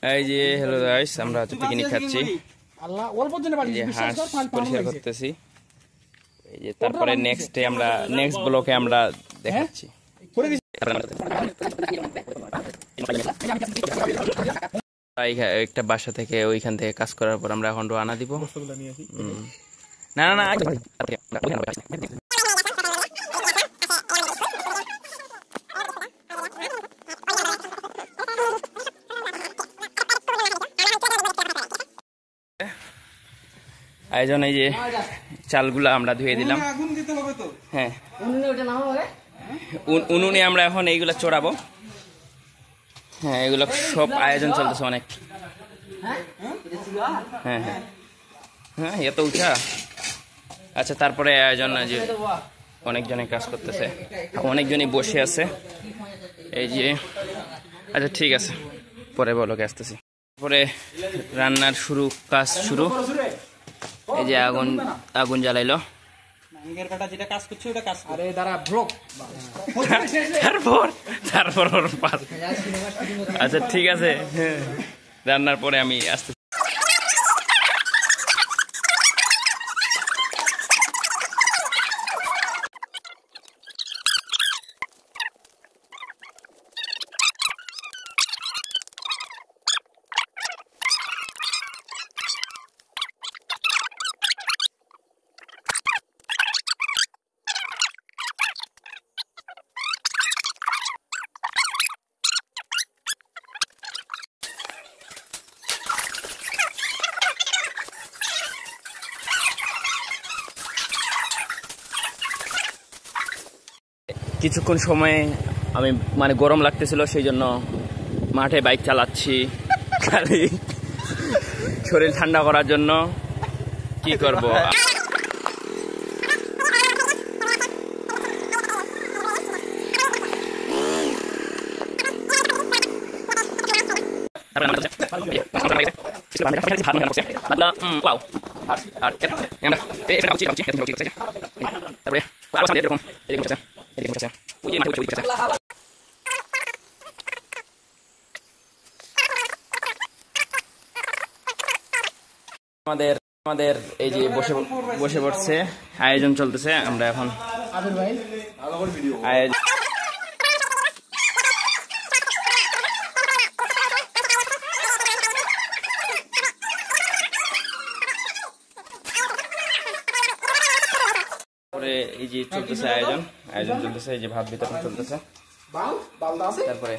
এই যে hello guys, আমরা হচ্ছে পিকনিক খাচ্ছি। হাঁস পরিষ্কার করতেছি। এই যে তারপরে নেক্সট ব্লকে আমরা দেখাচ্ছি। একটা বাসা থেকে ওইখান থেকে কাজ করার পর আমরা এখন রওনা দিব। না না না আয়োজন, এই যে চালগুলা আমরা ধুয়ে দিলাম। হ্যাঁ, উনুনে আমরা এখন এইগুলা চড়াবো। হ্যাঁ, এগুলো সব আয়োজন চলতেছে অনেক। হ্যাঁ হ্যাঁ হ্যাঁ, এত উঁচা। আচ্ছা, তারপরে আয়োজন যে অনেকজনে কাজ করতেছে, অনেকজনই বসে আছে। এই যে আচ্ছা ঠিক আছে, পরে বলোকে আসতেছি। তারপরে রান্নার কাজ শুরু। এই যে আগুন জ্বালাইলো। আচ্ছা ঠিক আছে, রান্নার পরে আমি আসতে। কিছুক্ষণ সময় আমি গরম লাগতেছিল, সেই জন্য মাঠে বাইক চালাচ্ছি খালি শরীর ঠান্ডা করার জন্য। কি করব, আমাদের এই যে বসে পড়ছে, আয়োজন চলতেছে। আমরা এখন এই যে চলতেছে আয়োজন চলতেছে। এই যে ভাত বিতরণ চলতেছে। তারপরে